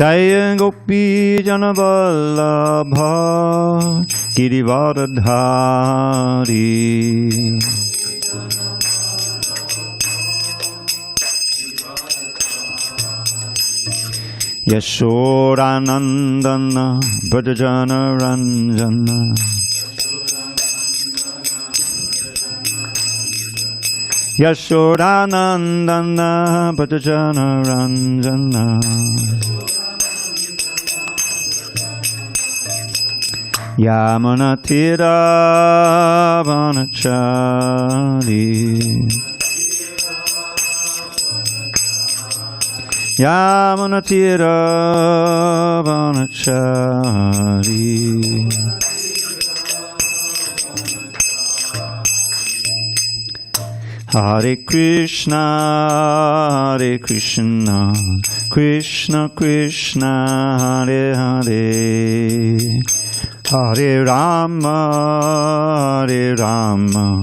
Jaya Gopi Janavallabha Girivardhari Yashodanandana Brajana Ranjana Yashodanandana Brajana Ranjana Yamuna Tira Vanachari Yamuna Tira Vanachari Hare Krishna, Hare Krishna, Krishna Krishna, Hare Hare, Hare Rama, Hare Rama,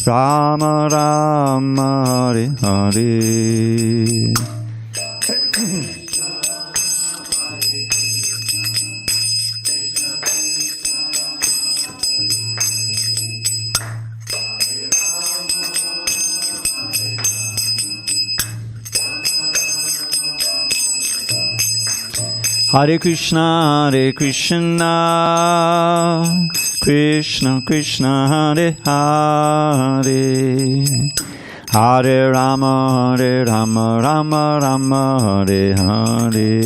Rama Rama, Hare Hare. Hare Krishna, Hare Krishna, Krishna Krishna, Hare Hare, Hare Rama, Hare Rama, Rama Rama, Hare Hare.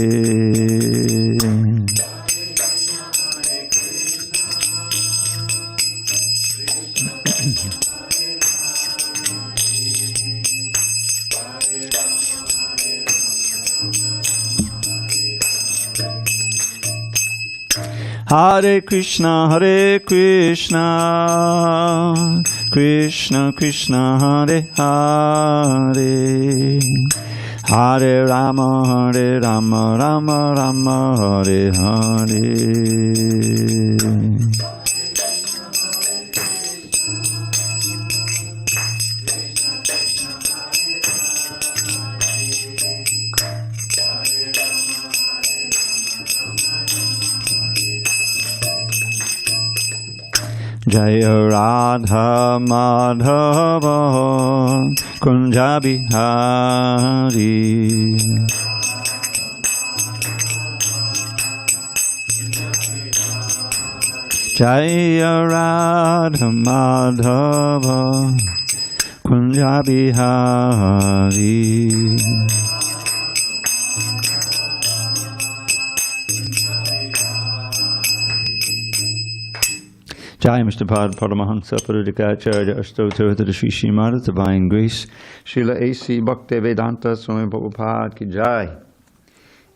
Hare Krishna, Hare Krishna, Krishna Krishna, Hare Hare, Hare Rama, Hare Rama, Rama Rama, Hare Hare. Jaya Radha Madhava Kunja Bihari Jaya Radha Madhava Kunja Bihari Jai Mr. Pad Paramahansa Parudikacharya Astotra to the Sri Srimad Divine Grace Srila A.C. Bhaktivedanta Swami Prabhupada Ki Jai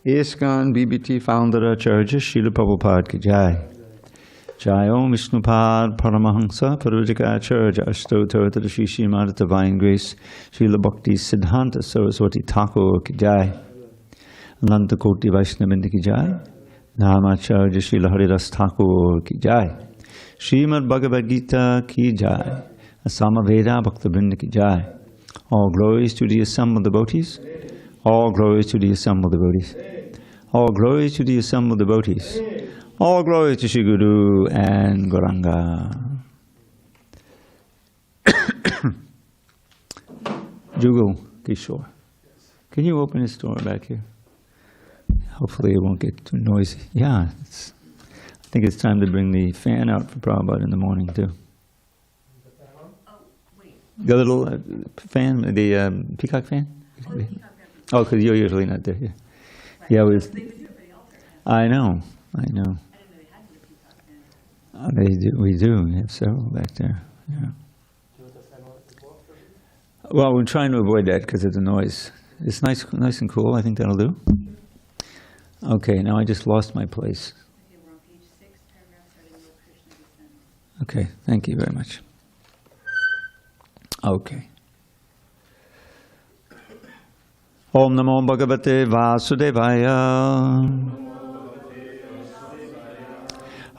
ISKCON BBT Founder Acharya Srila Prabhupada Ki Jai Jai Om Vishnupad Paramahansa Parudikacharya Astotra to the Sri Srimad Divine Grace Srila Bhakti Siddhanta Saraswati Thakur Ki Jai Ananta Koti Vaishnavindra Ki Jai Namacharya Srila Haridas Thakur Ki Jai Srimad Bhagavad Gita Ki Jai, Samaveda Bhaktivinoda Ki Jai. All glories to the assembled devotees. All glories to the assembled devotees. All glories to the assembled devotees. All glories to Shri Guru and Gauranga. Jugal Kishore, can you open this door back here? Hopefully it won't get too noisy. Yeah, I think it's time to bring the fan out for Prabhupada in the morning too. The little fan, the peacock fan? Oh, because you're usually not there. Yeah, I know. They do. We do. We have several back there. Yeah. Well, we're trying to avoid that because of the noise. It's nice and cool. I think that'll do. Okay, now I just lost my place. We're on page 6, paragraph starting Lord Krishna descends. Okay, thank you very much. Okay. Om Namo Bhagavate Vasudevaya.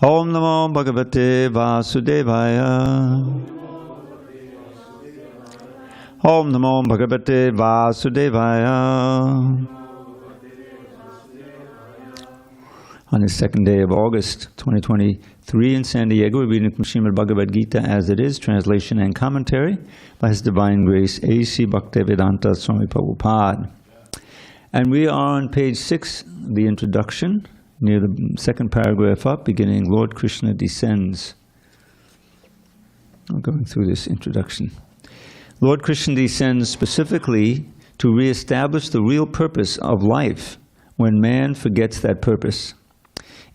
Om Namo Bhagavate Vasudevaya. Om Namo Bhagavate Vasudevaya. On the second day of August 2023 in San Diego, we're reading from Srimad Bhagavad Gita as it is, translation and commentary by His Divine Grace A.C. Bhaktivedanta Swami Prabhupada. And we are on page 6, the introduction, near the second paragraph up, beginning, Lord Krishna descends. I'm going through this introduction. Lord Krishna descends specifically to re-establish the real purpose of life when man forgets that purpose.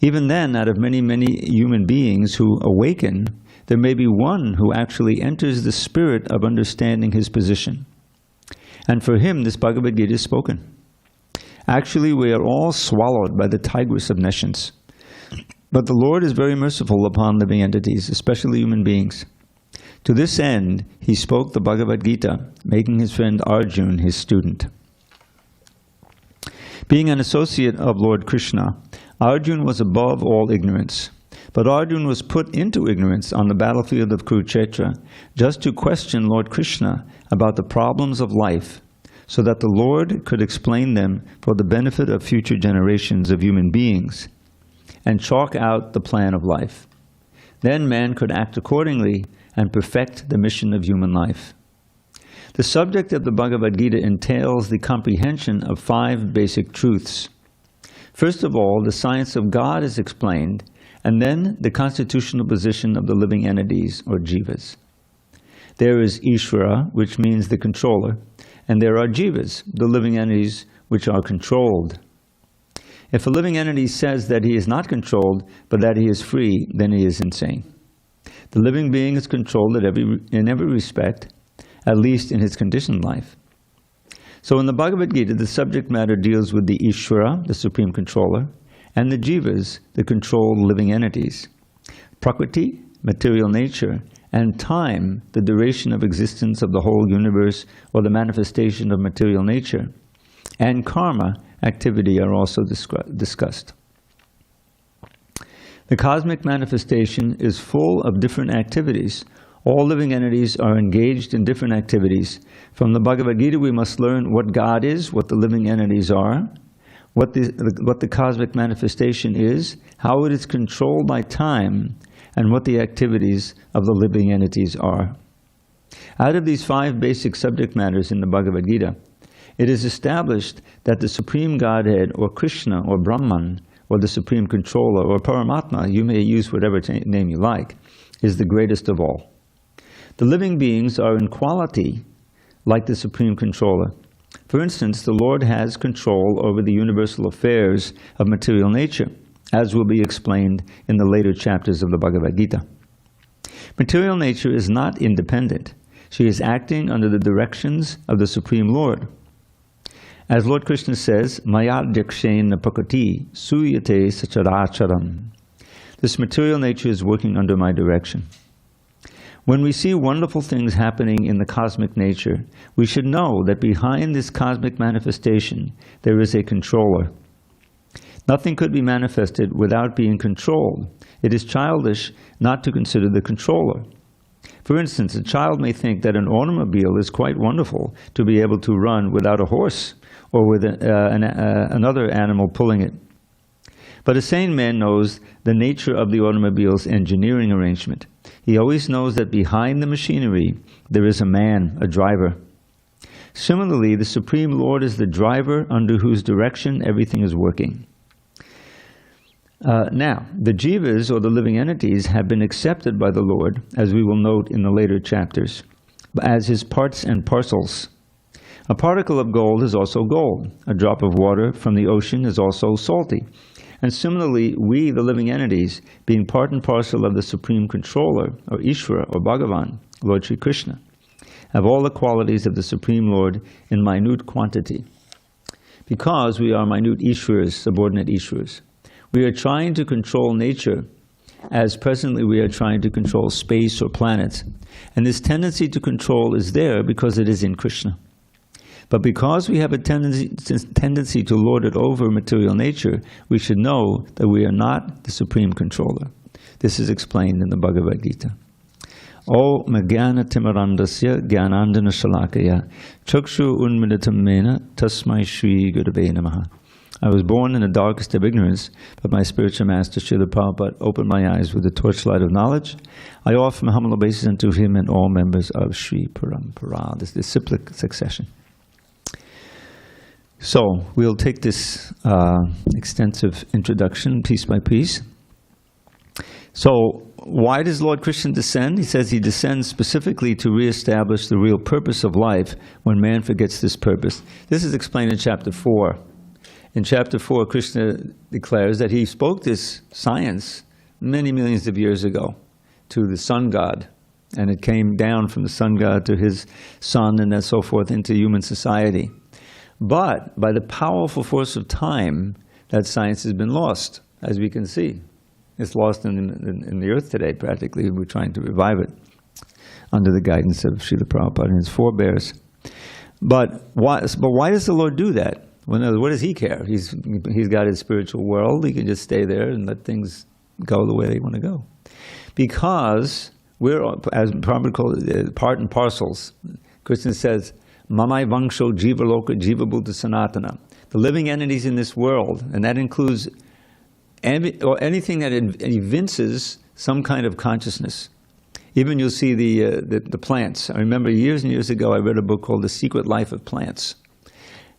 Even then, out of many, many human beings who awaken, there may be one who actually enters the spirit of understanding his position. And for him, this Bhagavad Gita is spoken. Actually, we are all swallowed by the tigress of nescience. But the Lord is very merciful upon living entities, especially human beings. To this end, he spoke the Bhagavad Gita, making his friend Arjuna his student. Being an associate of Lord Krishna, Arjuna was above all ignorance. But Arjuna was put into ignorance on the battlefield of Kurukṣetra just to question Lord Krishna about the problems of life, so that the Lord could explain them for the benefit of future generations of human beings, and chalk out the plan of life. Then man could act accordingly and perfect the mission of human life. The subject of the Bhagavad Gita entails the comprehension of 5 basic truths. First of all, the science of God is explained, and then the constitutional position of the living entities, or jivas. There is Ishvara, which means the controller, and there are jivas, the living entities which are controlled. If a living entity says that he is not controlled, but that he is free, then he is insane. The living being is controlled in every respect, at least in his conditioned life. So in the Bhagavad Gita, the subject matter deals with the Ishvara, the supreme controller, and the jivas, the controlled living entities. Prakriti, material nature, and time, the duration of existence of the whole universe or the manifestation of material nature, and karma, activity, are also discussed. The cosmic manifestation is full of different activities. All living entities are engaged in different activities. From the Bhagavad Gita, we must learn what God is, what the living entities are, what the cosmic manifestation is, how it is controlled by time, and what the activities of the living entities are. Out of these 5 basic subject matters in the Bhagavad Gita, it is established that the Supreme Godhead, or Krishna, or Brahman, or the Supreme Controller, or Paramatma, you may use whatever name you like, is the greatest of all. The living beings are in quality like the Supreme Controller. For instance, the Lord has control over the universal affairs of material nature, as will be explained in the later chapters of the Bhagavad Gita. Material nature is not independent. She is acting under the directions of the Supreme Lord. As Lord Krishna says, Mayadhyakshena prakriti suyate sacharacharam. This material nature is working under my direction. When we see wonderful things happening in the cosmic nature, we should know that behind this cosmic manifestation, there is a controller. Nothing could be manifested without being controlled. It is childish not to consider the controller. For instance, a child may think that an automobile is quite wonderful to be able to run without a horse or with another animal pulling it. But a sane man knows the nature of the automobile's engineering arrangement. He always knows that behind the machinery there is a man, a driver. Similarly, the Supreme Lord is the driver under whose direction everything is working. Now, the jivas, or the living entities, have been accepted by the Lord, as we will note in the later chapters, as his parts and parcels. A particle of gold is also gold. A drop of water from the ocean is also salty. And similarly, we, the living entities, being part and parcel of the Supreme Controller, or Ishvara, or Bhagavan, Lord Sri Krishna, have all the qualities of the Supreme Lord in minute quantity. Because we are minute Ishvaras, subordinate Ishvaras, we are trying to control nature as presently we are trying to control space or planets. And this tendency to control is there because it is in Krishna. But because we have a tendency to lord it over material nature, we should know that we are not the Supreme Controller. This is explained in the Bhagavad Gita. O Magyana Timarandasya Gyanandana Shalakaya Chakshu Unmilitam Mena Tasmai Shri Gurave Namaha. I was born in the darkest of ignorance, but my spiritual master, Srila Prabhupada, opened my eyes with the torchlight of knowledge. I offer my humble obeisance unto him and all members of Sri Parampara, this disciplic succession. So, we'll take this extensive introduction piece by piece. So, why does Lord Krishna descend? He says he descends specifically to reestablish the real purpose of life when man forgets this purpose. This is explained in chapter 4. In chapter 4, Krishna declares that he spoke this science many millions of years ago to the sun god, and it came down from the sun god to his son and then so forth into human society. But by the powerful force of time, that science has been lost, as we can see. It's lost in the earth today, practically. We're trying to revive it under the guidance of Srila Prabhupada and his forebears. But why does the Lord do that? Well, what does he care? He's got his spiritual world. He can just stay there and let things go the way they want to go. Because we're, as Prabhupada calls it, part and parcels. Krishna says, Mamai Vangsho Jiva Loka Jiva Buddha Sanatana. The living entities in this world, and that includes anything that evinces some kind of consciousness. Even you'll see the plants. I remember years and years ago I read a book called The Secret Life of Plants.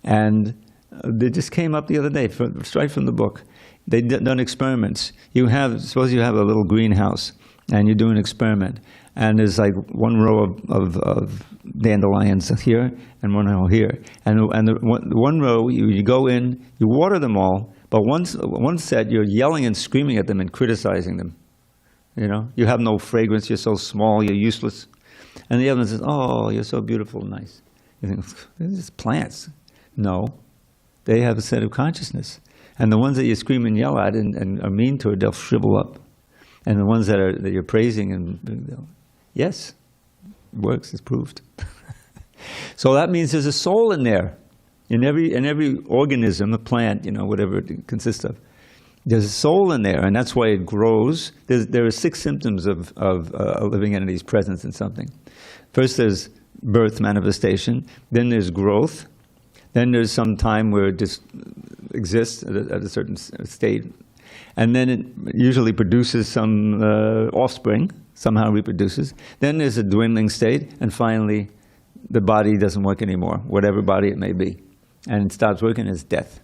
And they just came up the other day, straight from the book. They've done experiments. Suppose you have a little greenhouse, and you do an experiment. And there's like one row of dandelions here, and one row here. And one row, you go in, you water them all, but one set, you're yelling and screaming at them and criticizing them. You know, you have no fragrance, you're so small, you're useless. And the other one says, oh, you're so beautiful and nice. You think, they're just plants. No, they have a set of consciousness. And the ones that you scream and yell at and are mean toward, they'll shrivel up. And the ones that you're praising, yes, it works, it's proved. So that means there's a soul in there. In every organism, a plant, whatever it consists of, there's a soul in there, and that's why it grows. There are 6 symptoms of a living entity's presence in something. First, there's birth manifestation. Then there's growth. Then there's some time where it just exists at a certain state. And then it usually produces some offspring, somehow reproduces. Then there's a dwindling state, and finally, the body doesn't work anymore, whatever body it may be. And it stops working as death.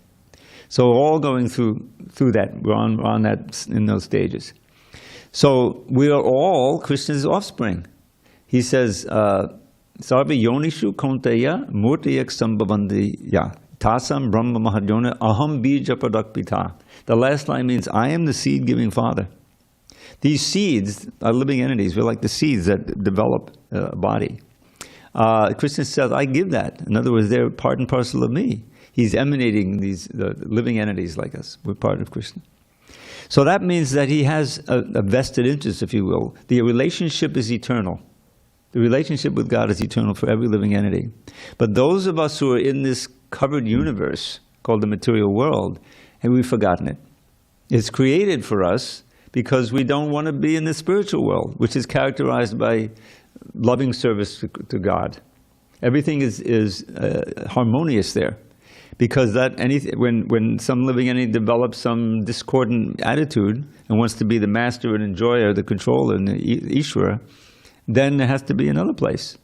So all going through that, we're on that in those stages. So we are all Krishna's offspring. He says, Sarva yonishu konteya murtiyak sambhavandiya tasam brahma mahajona aham bija pradakpita. The last line means, I am the seed-giving father. These seeds are living entities. We're like the seeds that develop a body. Krishna says, I give that. In other words, they're part and parcel of me. He's emanating these living entities like us. We're part of Krishna. So that means that he has a vested interest, if you will. The relationship is eternal. The relationship with God is eternal for every living entity. But those of us who are in this covered universe called the material world, and we've forgotten it. It's created for us because we don't want to be in the spiritual world, which is characterized by loving service to God. Everything is harmonious there, because when some living entity develops some discordant attitude and wants to be the master and enjoyer, the controller, and the Ishvara, then there has to be another place.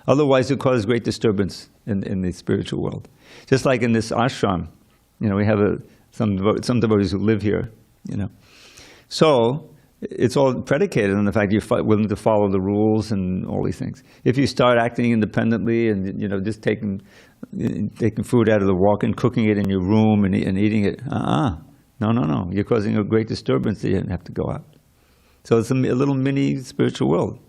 Otherwise, it causes great disturbance in the spiritual world. Just like in this ashram, we have some devotees who live here. So it's all predicated on the fact you're willing to follow the rules and all these things. If you start acting independently and just taking food out of the walk-in, cooking it in your room and eating it, no, you're causing a great disturbance that you have to go out. So it's a little mini spiritual world.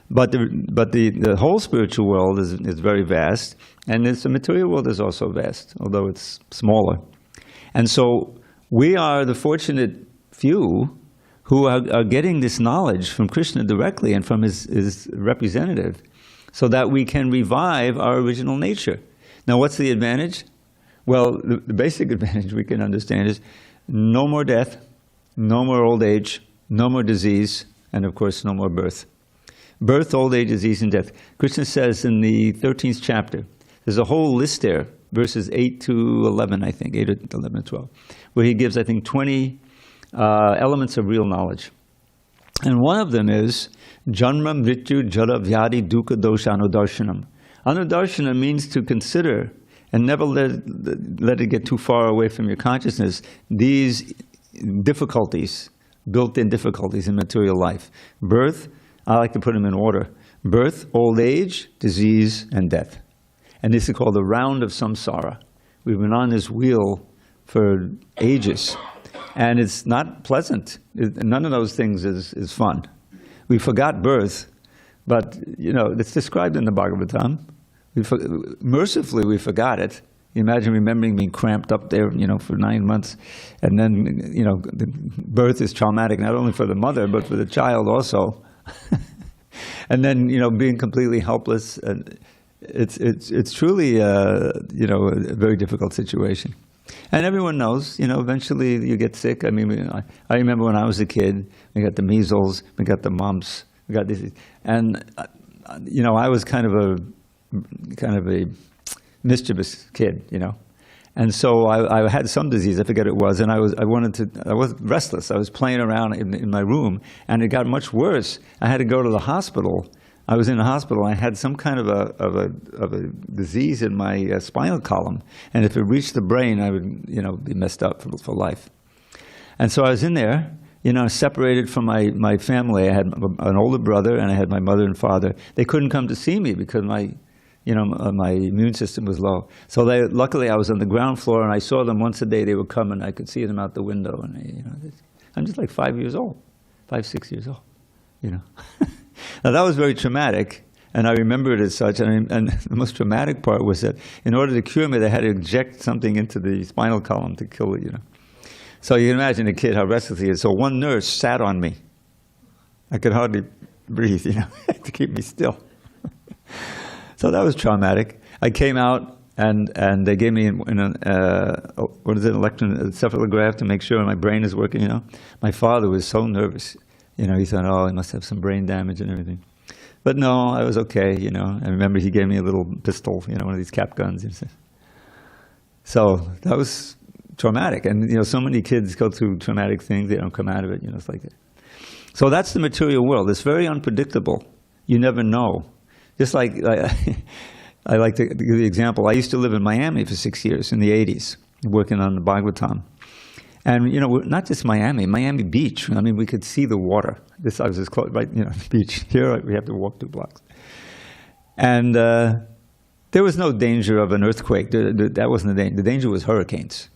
But the whole spiritual world is very vast, and the material world is also vast, although it's smaller. And so we are the fortunate few who are getting this knowledge from Krishna directly and from his representative, so that we can revive our original nature. Now, what's the advantage? Well, the basic advantage we can understand is no more death, no more old age, no more disease, and of course, no more birth. Birth, old age, disease, and death. Krishna says in the 13th chapter, there's a whole list there verses 8 to 11, I think, 8 or 11 or 12, where he gives, I think, 20 elements of real knowledge. And one of them is Janma Mrityu Jara Vyadi Dukkha Dosha Anudarshanam. Anudarshana means to consider and never let it get too far away from your consciousness, these difficulties, built-in difficulties in material life. Birth, I like to put them in order. Birth, old age, disease, and death. And this is called the round of samsara. We've been on this wheel for ages. And it's not pleasant. None of those things is fun. We forgot birth, but it's described in the Bhagavatam. Mercifully, we forgot it. You imagine remembering being cramped up there, for 9 months, and then, the birth is traumatic not only for the mother but for the child also, and then being completely helpless. And it's truly a very difficult situation. And everyone knows, eventually you get sick. I mean, I remember when I was a kid, we got the measles, we got the mumps, we got this, and I was kind of a mischievous kid, and so I had some disease, I forget it was, and I was restless. I was playing around in my room, and it got much worse. I had to go to the hospital. I was in the hospital. I had some kind of a disease in my spinal column, and if it reached the brain, I would be messed up for life. And so I was in there, separated from my family. I had an older brother, and I had my mother and father. They couldn't come to see me because my immune system was low. So luckily I was on the ground floor, and I saw them once a day. They would come, and I could see them out the window. And I'm just like 5 years old, 5, 6 years old, Now that was very traumatic, and I remember it as such. And the most traumatic part was that in order to cure me, they had to inject something into the spinal column to kill it. So you can imagine a kid how restless he is. So one nurse sat on me. I could hardly breathe, to keep me still. So that was traumatic. I came out, and they gave me an electroencephalograph to make sure my brain is working. My father was so nervous. He thought, oh, I must have some brain damage and everything. But no, I was okay. I remember he gave me a little pistol, one of these cap guns. So that was traumatic, and so many kids go through traumatic things. They don't come out of it. It's like that. So that's the material world. It's very unpredictable. You never know. Just like, I like to give the example. I used to live in Miami for 6 years in the 80s, working on the Bhagavatam. And, not just Miami Beach. I mean, we could see the water. I was as close, right, the beach. Here, we have to walk 2 blocks. And there was no danger of an earthquake. That wasn't the danger. The danger was hurricanes,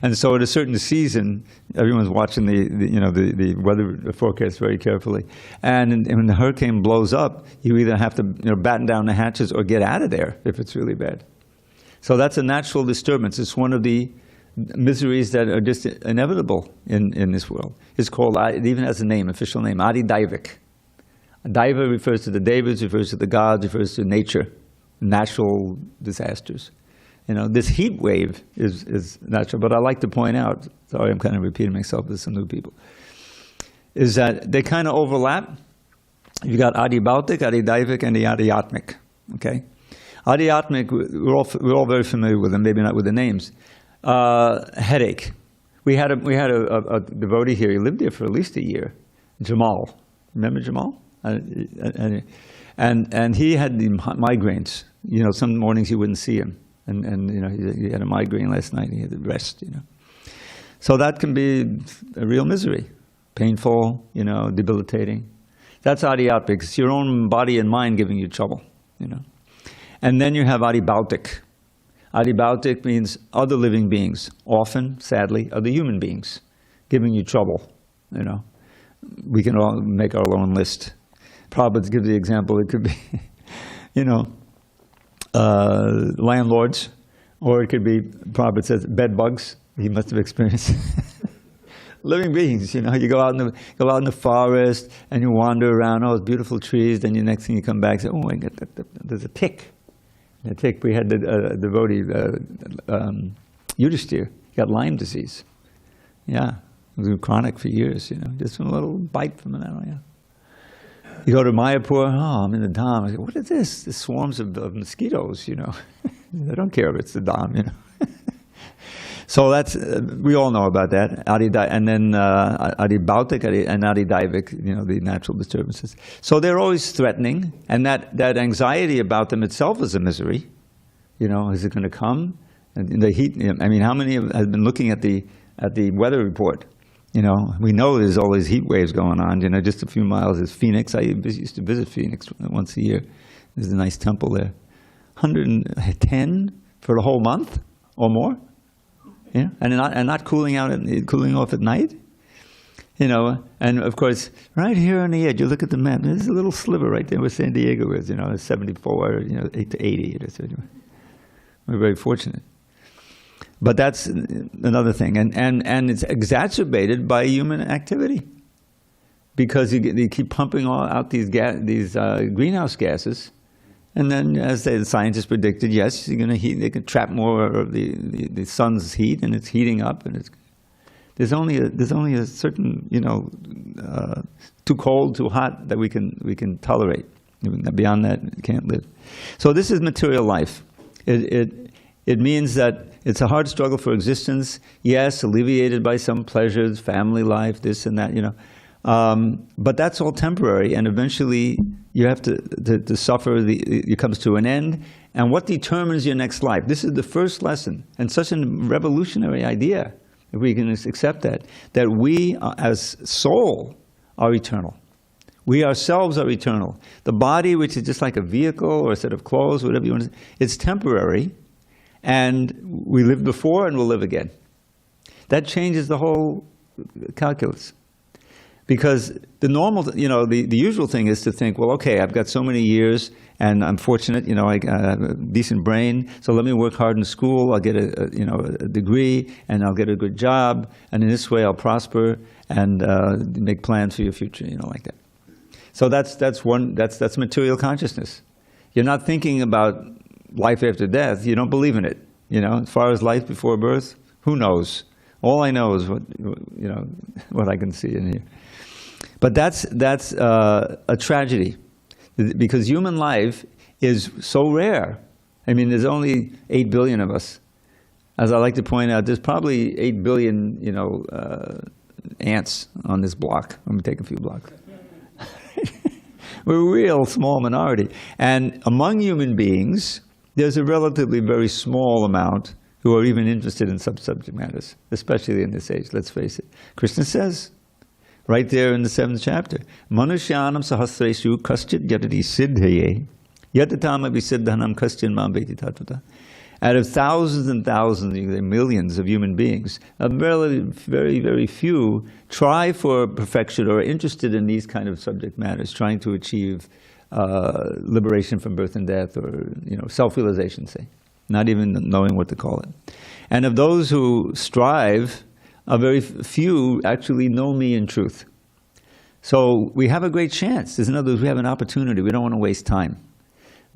And so at a certain season, everyone's watching the weather forecast very carefully. And when the hurricane blows up, you either have to batten down the hatches or get out of there if it's really bad. So that's a natural disturbance. It's one of the miseries that are just inevitable in this world. It's called, it even has a name, official name, Adi Daivik. Daiva refers to the devas, refers to the gods, refers to nature, natural disasters. This heat wave is natural, but I like to point out, sorry, I'm kind of repeating myself with some new people, is that they kind of overlap. You've got Adi Bhautik, Adi Daivik, and the Adhyatmic, okay? Adhyatmic, we're all very familiar with them, maybe not with the names. Headache. We had a devotee here. He lived there for at least a year. Jamal, remember Jamal? And he had the migraines. Some mornings you wouldn't see him, and he had a migraine last night. He had to rest. So that can be a real misery, painful. Debilitating. That's adhyatmic. It's your own body and mind giving you trouble. And then you have adibhautik. Adibhautik means other living beings, often, sadly, other human beings, giving you trouble, We can all make our own list. Prabhupada gives the example, it could be, landlords, or it could be, Prabhupada says, bed bugs. He must have experienced living beings. You go out in the forest and you wander around. Oh, it's beautiful trees. Then the next thing you come back, and say, oh, I got there's a tick. A tick. We had the devotee Yudhishthir. He got Lyme disease. Yeah, it was chronic for years. Just from a little bite from an animal. Yeah. You go to Mayapur. Oh, I'm in the Dham. I say, what is this? The swarms of mosquitoes. They don't care if it's the Dham, you know. So that's, we all know about that. And then Adibhautik and Adidaivik, you know, the natural disturbances. So they're always threatening, and that anxiety about them itself is a misery. You know, is it going to come? And the heat, I mean, how many have been looking at the weather report? You know, we know there's all these heat waves going on. You know, just a few miles is Phoenix. I used to visit Phoenix once a year. There's a nice temple there. 110 for the whole month or more. Yeah, and not cooling off at night. You know, and of course, right here on the edge, you look at the map. There's a little sliver right there where San Diego is. You know, it's 74. You know, 8 to 80. We're very fortunate. But that's another thing, and it's exacerbated by human activity, because you keep pumping out these greenhouse gases, and then, as the scientists predicted, yes, you're going to heat. They can trap more of the sun's heat, and it's heating up, and there's only a certain, you know, too cold, too hot that we can tolerate. Beyond that, you can't live. So this is material life. It means that it's a hard struggle for existence. Yes, alleviated by some pleasures, family life, this and that, you know. But that's all temporary, and eventually you have to suffer. It comes to an end. And what determines your next life? This is the first lesson, and such a revolutionary idea, if we can accept that we as soul are eternal. We ourselves are eternal. The body, which is just like a vehicle or a set of clothes, whatever you want to say, it's temporary, and we lived before and we'll live again. That changes the whole calculus. Because the normal, you know, the usual thing is to think, well, okay, I've got so many years, and I'm fortunate, you know, I have a decent brain, so let me work hard in school, I'll get a degree, and I'll get a good job, and in this way I'll prosper and make plans for your future, you know, like that. So that's material consciousness. You're not thinking about life after death. You don't believe in it. You know, as far as life before birth, who knows? All I know is what I can see in here. But that's a tragedy, because human life is so rare. I mean, there's only 8 billion of us. As I like to point out, there's probably 8 billion, you know, ants on this block. Let me take a few blocks. We're a real small minority. And among human beings, there's a relatively very small amount who are even interested in some subject matters, especially in this age, let's face it. Krishna says, right there in the 7th chapter, Manushyanam sahasreshu kaschit yadati siddhaye yadatam abhisiddhanam kaschin mam veti tattva. Out of thousands and thousands, millions of human beings, very, very few try for perfection or are interested in these kind of subject matters, trying to achieve liberation from birth and death, or, you know, self-realization, say, not even knowing what to call it. And of those who strive, a very few actually know me in truth. So we have a great chance. In other words, we have an opportunity. We don't want to waste time.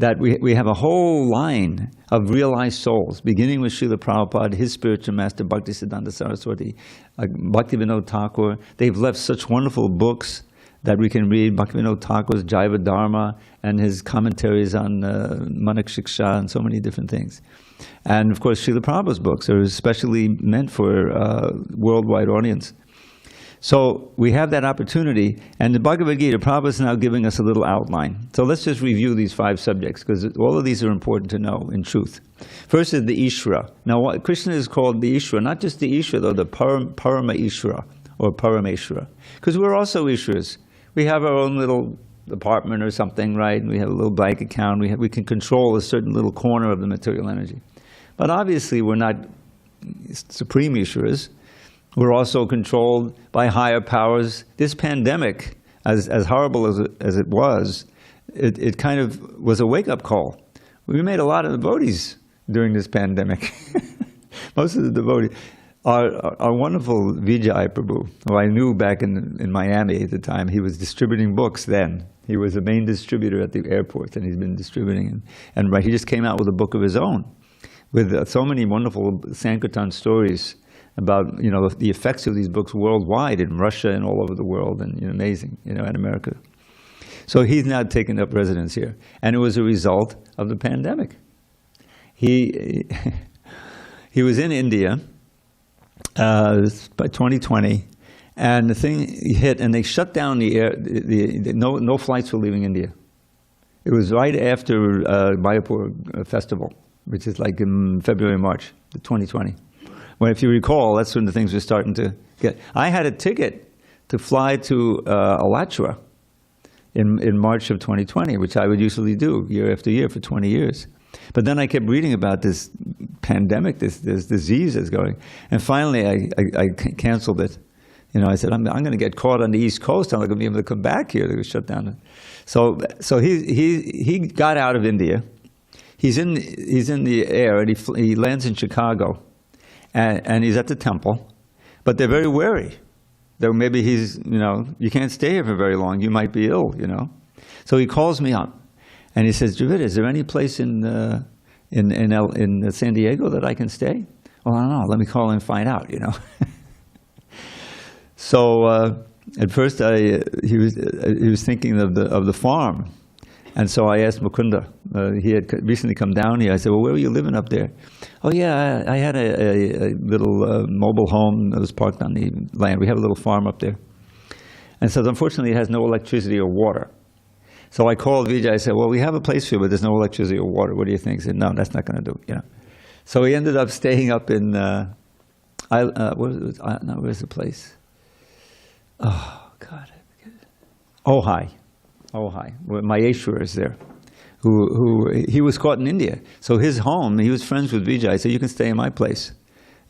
That we have a whole line of realized souls, beginning with Srila Prabhupada, his spiritual master, Bhaktisiddhanta Saraswati, Bhaktivinoda Thakur. They've left such wonderful books that we can read, Bhaktivinoda Thakur's Jaiva Dharma and his commentaries on Manak Shiksha and so many different things. And of course, Srila Prabhupada's books are especially meant for a worldwide audience. So we have that opportunity, and the Bhagavad Gita, Prabhupada is now giving us a little outline. So let's just review these 5 subjects, because all of these are important to know in truth. First is the Ishvara. Now, Krishna is called the Ishvara, not just the Ishvara, though, the Parama Ishvara, or Parameshvara, because we're also Ishvaras. We have our own little apartment or something, right? And we have a little bank account. We can control a certain little corner of the material energy. But obviously, we're not supreme Ishvaras. We're also controlled by higher powers. This pandemic, as horrible as it was, it kind of was a wake-up call. We made a lot of devotees during this pandemic. Most of the devotees. Our wonderful Vijay Prabhu, who I knew back in Miami at the time, he was distributing books then. He was the main distributor at the airport, and he's been distributing. And he just came out with a book of his own, with so many wonderful Sankirtan stories about, you know, the effects of these books worldwide, in Russia and all over the world, and, you know, amazing, you know, in America. So he's now taken up residence here, and it was a result of the pandemic. he he was in India by 2020, and the thing hit, and they shut down the air. No flights were leaving India. It was right after Mayapur festival, which is like in February, March, 2020. Well, if you recall, that's when the things were starting to get. I had a ticket to fly to Alachua in March of 2020, which I would usually do year after year for 20 years. But then I kept reading about this pandemic, this disease that's going, and finally I canceled it. You know, I said, I'm going to get caught on the East Coast. I'm not going to be able to come back here. They were shut down. So he got out of India. He's in the air, and he lands in Chicago, and he's at the temple. But they're very wary. Though maybe he's, you know, you can't stay here for very long. You might be ill, you know. So he calls me up, and he says, Dravida, is there any place in San Diego that I can stay? Well, I don't know. Let me call and find out, you know. So at first he was thinking of the farm, and so I asked Mukunda. He had recently come down here. I said, well, where were you living up there? Oh yeah, I had a little mobile home that was parked on the land. We have a little farm up there. And so unfortunately it has no electricity or water. So I called Vijay. I said, well, we have a place here, but there's no electricity or water. What do you think? He said, no, that's not going to do. You know. So he ended up staying up in where's the place? Oh God, Ojai, where Maheshwar is there. Who he was caught in India. So his home, he was friends with Vijay. I said, you can stay in my place,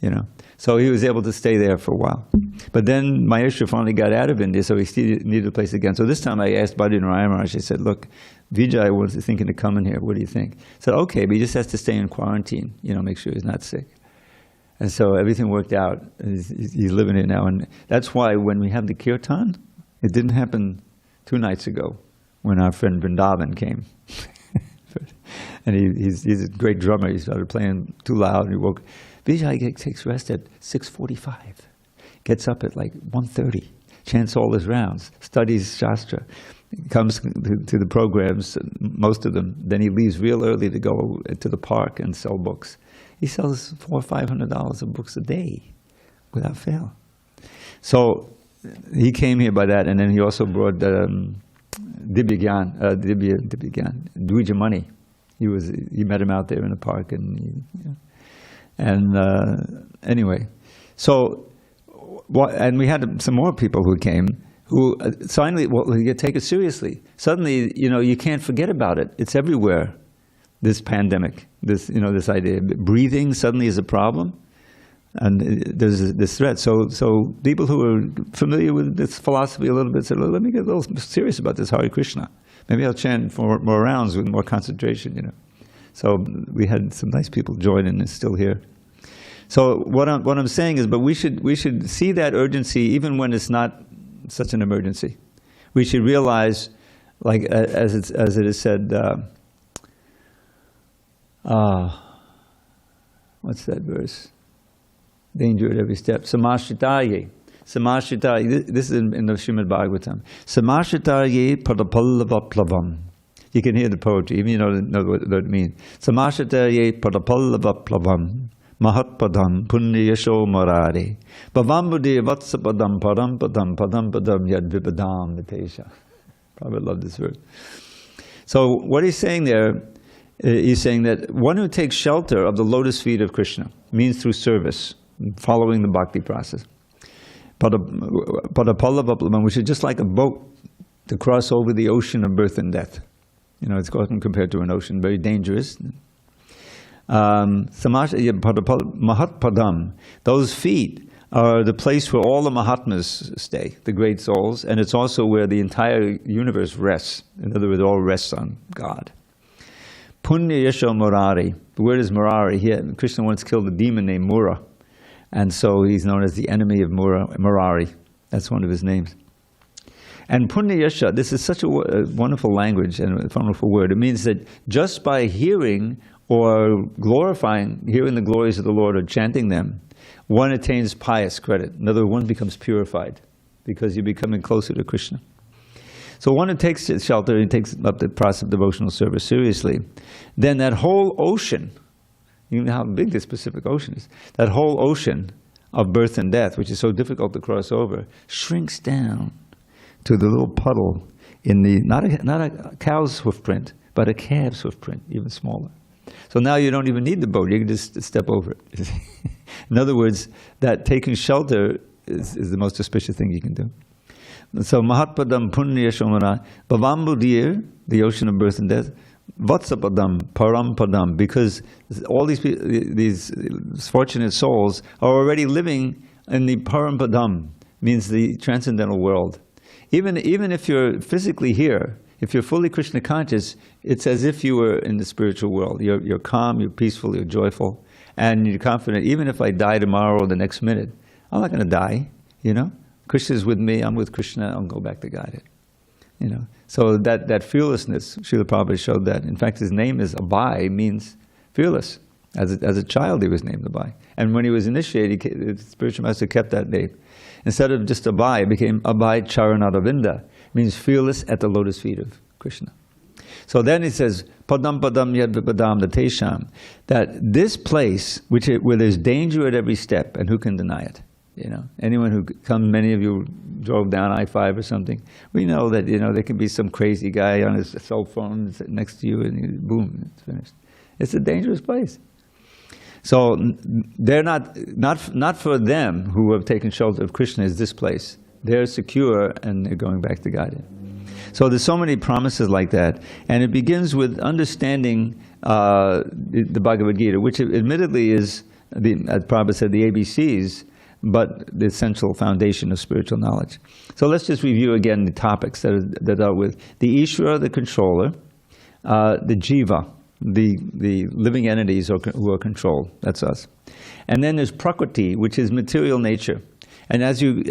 you know. So he was able to stay there for a while. But then Maheshwar finally got out of India, so he still needed a place again. So this time I asked Bhadri Narayan Maharaj, I said, look, Vijay was thinking to come in here. What do you think? He said, okay, but he just has to stay in quarantine, you know, make sure he's not sick. And so everything worked out. He's living here now. And that's why when we have the kirtan, it didn't happen 2 nights ago when our friend Vrindavan came. And he's a great drummer. He started playing too loud, and he woke. Vijay takes rest at 6:45, gets up at like 1:30, chants all his rounds, studies Shastra, comes to the programs, most of them. Then he leaves real early to go to the park and sell books. He sells $400 or $500 of books a day, without fail. So he came here by that, and then he also brought Dvija Mani. He met him out there in the park, and anyway, so and we had some more people who came who suddenly, well, you take it seriously. Suddenly, you know, you can't forget about it. It's everywhere. This pandemic, this idea, breathing suddenly is a problem, and there's this threat. So people who are familiar with this philosophy a little bit said, well, let me get a little serious about this Hare Krishna. Maybe I'll chant for more rounds with more concentration, you know. So we had some nice people join in and still here. So what I'm saying is, but we should see that urgency even when it's not such an emergency. We should realize, like as it is said, what's that verse? Danger at every step. Samashitaye. Samashitaye. This is in the Srimad Bhagavatam. Samashitaye padapallavaplavam. You can hear the poetry, even you know what it means. Samashitaye padapallavaplavam. Mahatpadam punyasho morare. Bhavambudi vatsapadam padam padam padam padam yad vipadam vitesha. Probably love this verse. So what he's saying there, he's saying that one who takes shelter of the lotus feet of Krishna means through service, following the bhakti process. Padapallavaplavam, which is just like a boat to cross over the ocean of birth and death. You know, it's often compared to an ocean, very dangerous. Mahatpadam, those feet are the place where all the Mahatmas stay, the great souls, and it's also where the entire universe rests. In other words, it all rests on God. Punya Yasho Murari. The word is Murari. Krishna once killed a demon named Mura, and so he's known as the enemy of Murari. That's one of his names. And Punya Yasha, this is such a wonderful language and a wonderful word. It means that just by hearing or hearing the glories of the Lord or chanting them, one attains pious credit. In other words, one becomes purified because you're becoming closer to Krishna. So one who takes shelter and takes up the process of devotional service seriously, then that whole ocean You know how big this Pacific Ocean is. That whole ocean of birth and death, which is so difficult to cross over, shrinks down to the little puddle in the, not a cow's hoof print, but a calf's hoof print, even smaller. So now you don't even need the boat, you can just step over it. In other words, that taking shelter is the most auspicious thing you can do. So Mahatpadam Punya Shomana, Bhavambudir, the ocean of birth and death, Vatsapadam, Parampadam, because all these fortunate souls are already living in the Parampadam, means the transcendental world. Even if you're physically here, if you're fully Krishna conscious, it's as if you were in the spiritual world. You're calm, you're peaceful, you're joyful, and you're confident, even if I die tomorrow or the next minute, I'm not going to die, you know? Krishna is with me, I'm with Krishna, I'll go back to Godhead. You know, so that fearlessness, Srila Prabhupada showed that. In fact, his name is Abhay, means fearless. As a child, he was named Abhay. And when he was initiated, the spiritual master kept that name. Instead of just Abhay, it became Abhay Charanaravinda, means fearless at the lotus feet of Krishna. So then he says, Padam Padam Yad Padam Datesham, that this place, where there's danger at every step, and who can deny it? You know, anyone who comes, many of you drove down I-5 or something, we know that, you know, there can be some crazy guy on his cell phone next to you and boom, it's finished. It's a dangerous place. So they're not for them who have taken shelter of Krishna is this place. They're secure and they're going back to Godhead. So there's so many promises like that. And it begins with understanding the Bhagavad Gita, which admittedly is, as Prabhupada said, the ABCs, but the essential foundation of spiritual knowledge. So let's just review again the topics that are dealt with. The Ishvara, the controller, the Jiva, the living entities who are controlled, that's us. And then there's Prakriti, which is material nature. And as you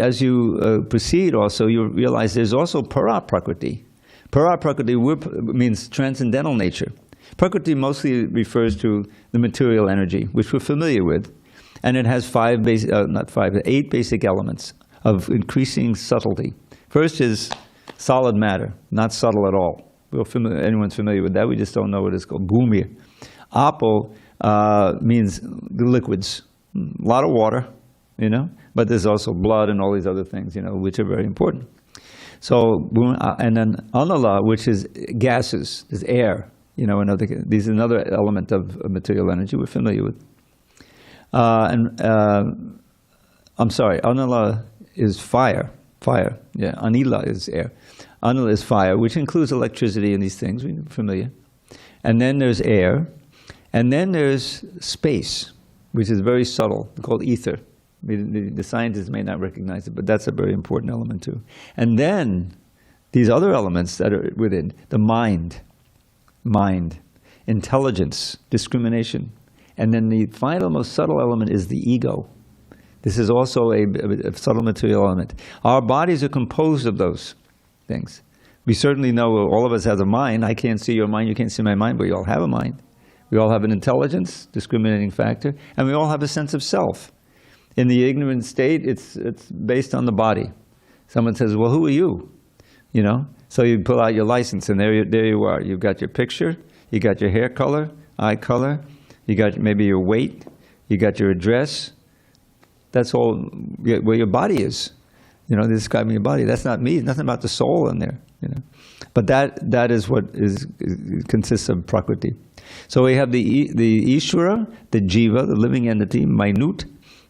proceed also, you realize there's also Para Prakriti. Para Prakriti means transcendental nature. Prakriti mostly refers to the material energy, which we're familiar with. And it has eight basic elements of increasing subtlety. First is solid matter, not subtle at all. Anyone's familiar with that, we just don't know what it's called. Bhumi. Apo means the liquids. A lot of water, you know, but there's also blood and all these other things, you know, which are very important. So, and then Anala, which is gases, is air, you know, these are another element of material energy we're familiar with. I'm sorry, Anila is fire. Fire, yeah. Anila is air. Anila is fire, which includes electricity and these things, we're familiar. And then there's air. And then there's space, which is very subtle, called ether. The scientists may not recognize it, but that's a very important element too. And then these other elements that are within, the mind, intelligence, discrimination. And then the final, most subtle element is the ego. This is also a subtle material element. Our bodies are composed of those things. We certainly know all of us has a mind. I can't see your mind, you can't see my mind, but we all have a mind. We all have an intelligence, discriminating factor, and we all have a sense of self. In the ignorant state, it's based on the body. Someone says, well, who are you? You know? So you pull out your license, and there you are. You've got your picture, you got your hair color, eye color, you got maybe your weight, you got your address. That's all where your body is. You know, describing your body. That's not me. Nothing about the soul in there. You know, but that is what consists of Prakriti. So we have the Ishvara, the Jiva, the living entity, minute,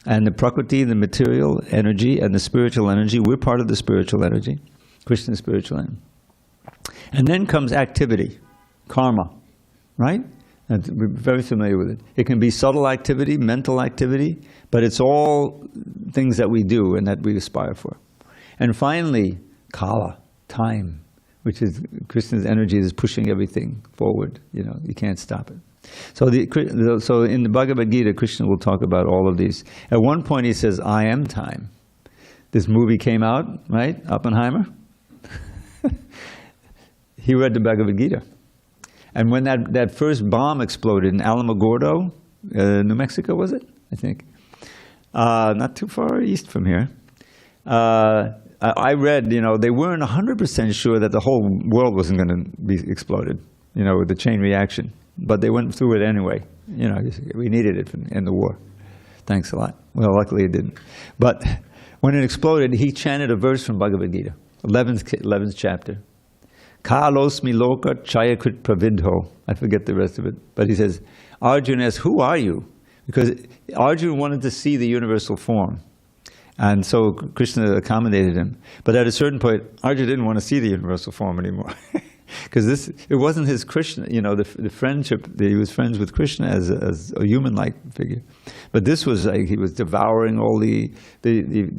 and the Prakriti, the material energy, and the spiritual energy. We're part of the spiritual energy, Krishna's spiritual energy. And then comes activity, karma, right? And we're very familiar with it. It can be subtle activity, mental activity, but it's all things that we do and that we aspire for. And finally, kala, time, which is Krishna's energy is pushing everything forward. You know, you can't stop it. So in the Bhagavad Gita, Krishna will talk about all of these. At one point he says, I am time. This movie came out, right? Oppenheimer. He read the Bhagavad Gita. And when that first bomb exploded in Alamogordo, New Mexico, was it? I think. Not too far east from here. I read, you know, they weren't 100% sure that the whole world wasn't going to be exploded, you know, with the chain reaction. but they went through it anyway. You know, we needed it in the war. Thanks a lot. Well, luckily it didn't. But when it exploded, he chanted a verse from Bhagavad Gita, 11th chapter. Kalosmi loka chayakrit pravidho. I forget the rest of it. But he says, Arjuna asks, who are you? Because Arjuna wanted to see the universal form. And so Krishna accommodated him. But at a certain point, Arjuna didn't want to see the universal form anymore. Because it wasn't his Krishna, you know, the friendship, he was friends with Krishna as a human-like figure. But this was like he was devouring all the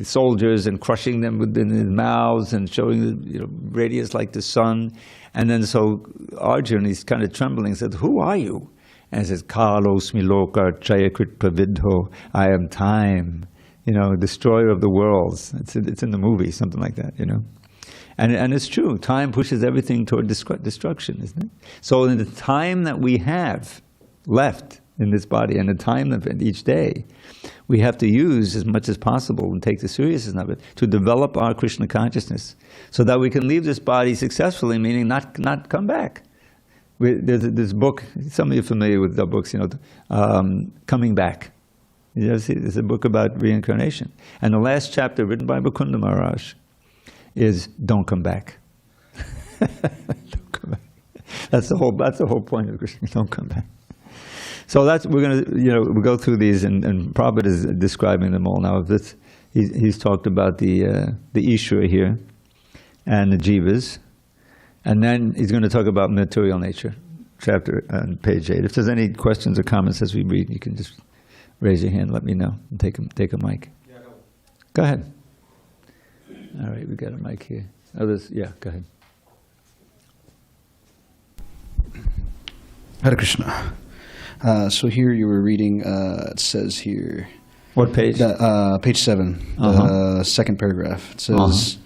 soldiers and crushing them within his mouths and showing, you know, radiance like the sun. And then so Arjuna, he's kind of trembling, said, who are you? And he says, Kalosmi loka chayakrit pravidho, I am time, you know, destroyer of the worlds. It's in the movie, something like that, you know. And it's true, time pushes everything toward destruction, isn't it? So in the time that we have left in this body, and the time of each day, we have to use as much as possible and take the seriousness of it to develop our Krishna consciousness so that we can leave this body successfully, meaning not come back. There's this book, some of you are familiar with the books, you know, Coming Back. You ever see, there's a book about reincarnation. And the last chapter written by Mukunda Maharaj is don't come back. Don't come back. That's the whole point of Krishna. Don't come back. So we're going to, you know, we go through these, and Prabhupada is describing them all now. He's talked about the Ishvara here and the Jivas, and then he's going to talk about material nature, chapter on page 8. If there's any questions or comments as we read, you can just raise your hand, let me know, and take a mic. Yeah, go ahead. All right, we got a mic here. Others, yeah, go ahead. Hare Krishna. So here you were reading, it says here... What page? Page 7, the second paragraph. It says,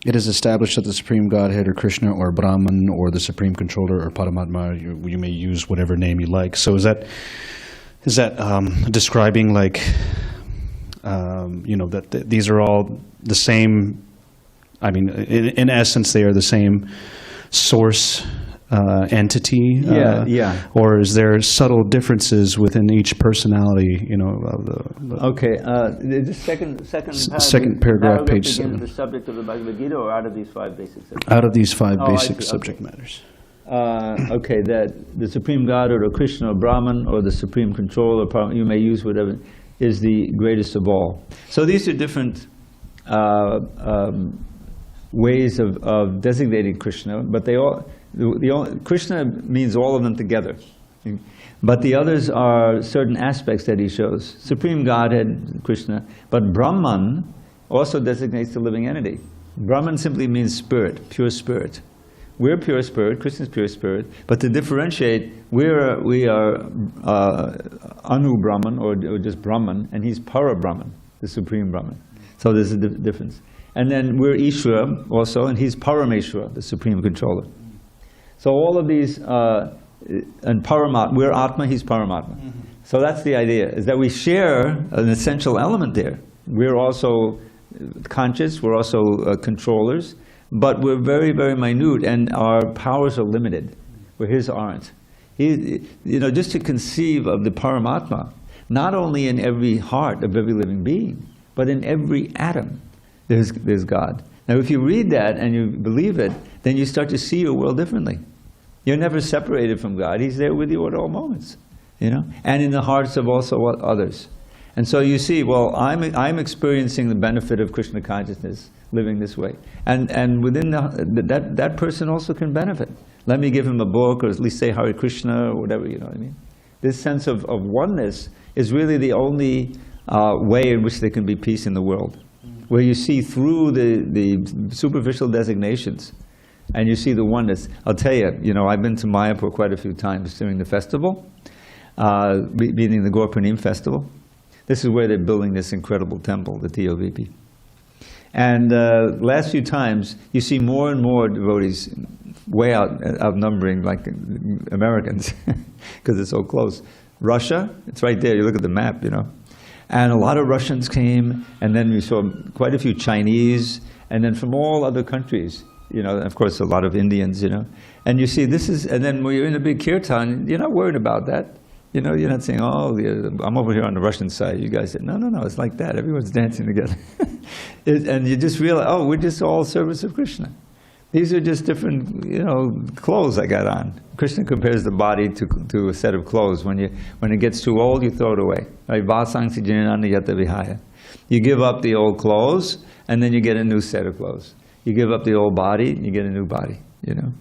it is established that the Supreme Godhead, or Krishna, or Brahman, or the Supreme Controller, or Paramatma, you may use whatever name you like. So is that describing, like, you know, that these are all the same, I mean, in essence, they are the same source entity? Yeah. Or is there subtle differences within each personality, you know, of the okay, the second paragraph, page 7. The subject of the Bhagavad Gita, or out of these 5 basic subjects? Out of these 5 basic subject matters. Okay, that the Supreme God, or Krishna, or Brahman, or the Supreme Controller, you may use whatever, is the greatest of all. So these are different ways of designating Krishna, but Krishna means all of them together. But the others are certain aspects that he shows. Supreme Godhead, Krishna, but Brahman also designates the living entity. Brahman simply means spirit, pure spirit. We're pure spirit, Krishna is pure spirit, but to differentiate, we are Anu Brahman, or just Brahman, and he's Para Brahman, the Supreme Brahman. So there's a difference. And then we're Ishvara also, and he's Parameshvara, the Supreme Controller. So all of these, and Paramatma, we're Atma, he's Paramatma. Mm-hmm. So that's the idea, is that we share an essential element there. We're also conscious, we're also controllers, but we're very, very minute, and our powers are limited, where his aren't. You know, just to conceive of the Paramatma, not only in every heart of every living being, but in every atom, there's God. Now, if you read that and you believe it, then you start to see your world differently. You're never separated from God. He's there with you at all moments, you know, and in the hearts of also others. And so you see, well, I'm experiencing the benefit of Krishna consciousness, living this way, and within that person also can benefit. Let me give him a book, or at least say Hare Krishna, or whatever, you know what I mean. This sense of oneness is really the only way in which there can be peace in the world, where you see through the superficial designations, and you see the oneness. I'll tell you, you know, I've been to Mayapur quite a few times during the festival, meaning the Gaur Purnima festival. This is where they're building this incredible temple, the TOVP. And last few times, you see more and more devotees, way outnumbering like Americans, because it's so close. Russia, it's right there, you look at the map, you know. And a lot of Russians came, and then we saw quite a few Chinese, and then from all other countries. you know, of course a lot of Indians, you know. And you see this is, and then when you're in a big kirtan, you're not worried about that. You know, you're not saying, oh, I'm over here on the Russian side. You guys said, no, it's like that. Everyone's dancing together. And you just realize, oh, we're just all service of Krishna. These are just different, you know, clothes I got on. Krishna compares the body to a set of clothes. When it gets too old, you throw it away. Right? Vasangsi jinana yata vihaya. You give up the old clothes, and then you get a new set of clothes. You give up the old body, and you get a new body. You know.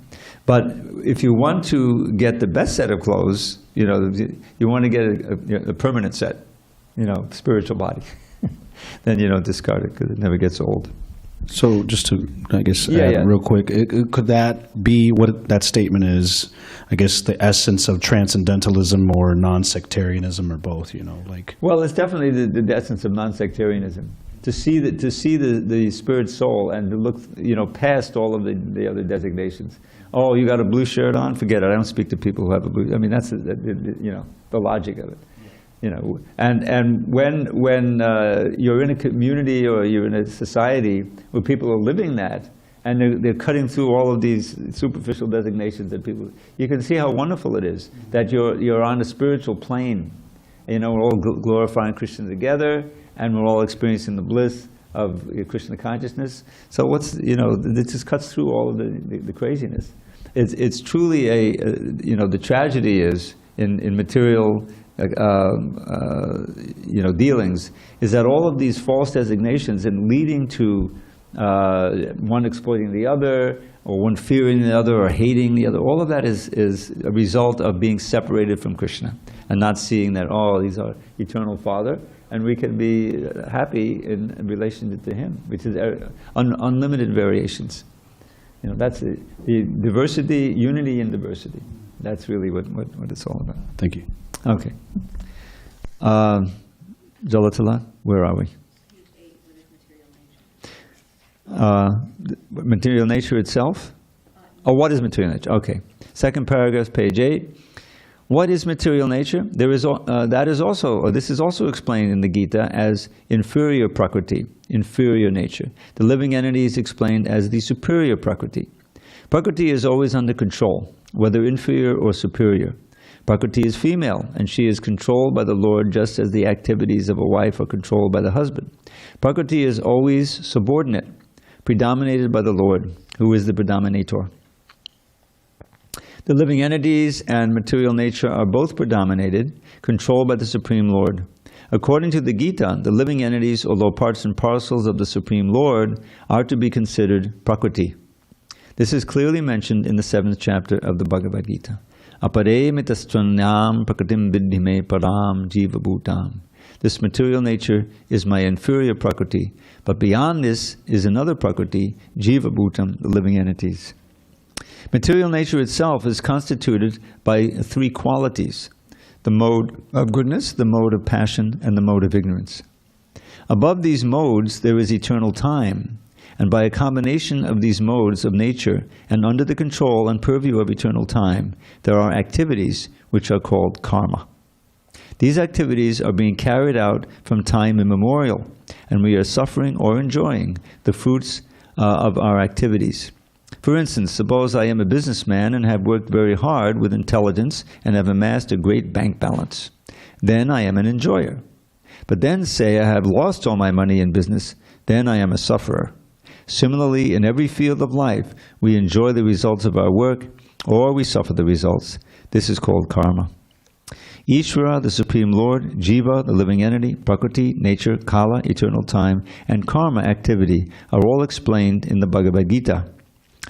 But if you want to get the best set of clothes, you know, you want to get a permanent set, you know, spiritual body. Then you don't discard it because it never gets old. So just to, I guess, add real quick, could that be what that statement is, I guess, the essence of transcendentalism or non-sectarianism or both, you know, like? Well, it's definitely the essence of non-sectarianism. To see the spirit soul and to look, you know, past all of the other designations. Oh, you got a blue shirt on? Forget it. I don't speak to people who have a blue. I mean, that's you know, the logic of it. You know, and when you're in a community or you're in a society where people are living that, and they're cutting through all of these superficial designations that people, you can see how wonderful it is that you're on a spiritual plane. You know, we're all glorifying Krishna together, and we're all experiencing the bliss of Krishna consciousness. So you know, this just cuts through all of the craziness. It's truly you know, the tragedy is in material you know, dealings, is that all of these false designations and leading to one exploiting the other, or one fearing the other, or hating the other, all of that is a result of being separated from Krishna and not seeing that, oh, he's our eternal Father, and we can be happy in relation to Him, which is unlimited variations. You know, that's the diversity, unity in diversity. That's really what it's all about. Thank you. Okay. Jalatala, where are we? Page 8, what is material nature? Material nature itself? Oh, what is material nature? Okay. Second paragraph, page 8. What is material nature? There is this is also explained in the Gita as inferior prakriti, inferior nature. The living entity is explained as the superior prakriti. Prakriti is always under control, whether inferior or superior. Prakriti is female, and she is controlled by the Lord just as the activities of a wife are controlled by the husband. Prakriti is always subordinate, predominated by the Lord, who is the predominator. The living entities and material nature are both predominated, controlled by the Supreme Lord. According to the Gita, the living entities, although parts and parcels of the Supreme Lord, are to be considered prakriti. This is clearly mentioned in the 7th chapter of the Bhagavad Gita. Apare mitastranyam prakritim vidhime param jiva bhutam. This material nature is my inferior prakriti, but beyond this is another prakriti, jiva bhutam, the living entities. Material nature itself is constituted by 3 qualities: the mode of goodness, the mode of passion, and the mode of ignorance. Above these modes there is eternal time, and by a combination of these modes of nature and under the control and purview of eternal time, there are activities which are called karma. These activities are being carried out from time immemorial, and we are suffering or enjoying the fruits of our activities. For instance, suppose I am a businessman and have worked very hard with intelligence and have amassed a great bank balance. Then I am an enjoyer. But then say I have lost all my money in business, then I am a sufferer. Similarly, in every field of life, we enjoy the results of our work, or we suffer the results. This is called karma. Ishvara, the Supreme Lord, Jiva, the living entity, Prakriti, nature, Kala, eternal time, and karma, activity, are all explained in the Bhagavad Gita.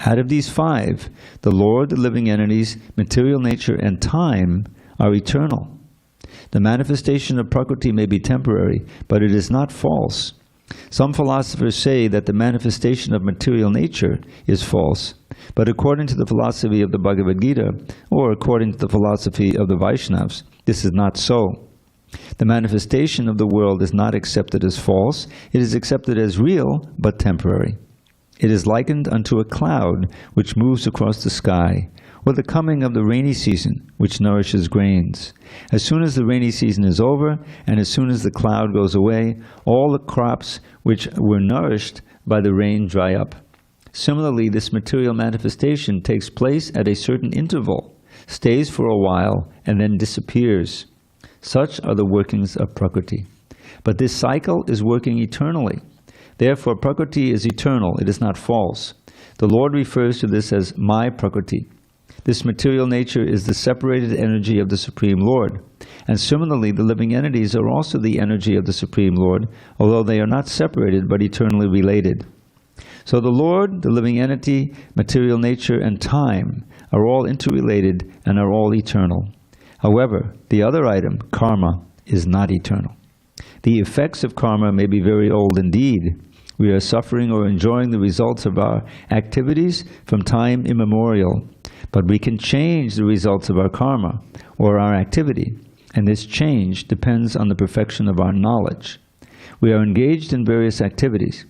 Out of these 5, the Lord, the living entities, material nature, and time are eternal. The manifestation of Prakriti may be temporary, but it is not false. Some philosophers say that the manifestation of material nature is false, but according to the philosophy of the Bhagavad Gita, or according to the philosophy of the Vaishnavas, this is not so. The manifestation of the world is not accepted as false, it is accepted as real, but temporary. It is likened unto a cloud which moves across the sky, or the coming of the rainy season, which nourishes grains. As soon as the rainy season is over, and as soon as the cloud goes away, all the crops which were nourished by the rain dry up. Similarly, this material manifestation takes place at a certain interval, stays for a while, and then disappears. Such are the workings of Prakriti. But this cycle is working eternally. Therefore, Prakriti is eternal, it is not false. The Lord refers to this as my Prakriti. This material nature is the separated energy of the Supreme Lord. And similarly, the living entities are also the energy of the Supreme Lord, although they are not separated but eternally related. So the Lord, the living entity, material nature, and time are all interrelated and are all eternal. However, the other item, karma, is not eternal. The effects of karma may be very old indeed. We are suffering or enjoying the results of our activities from time immemorial. But we can change the results of our karma or our activity, and this change depends on the perfection of our knowledge. We are engaged in various activities.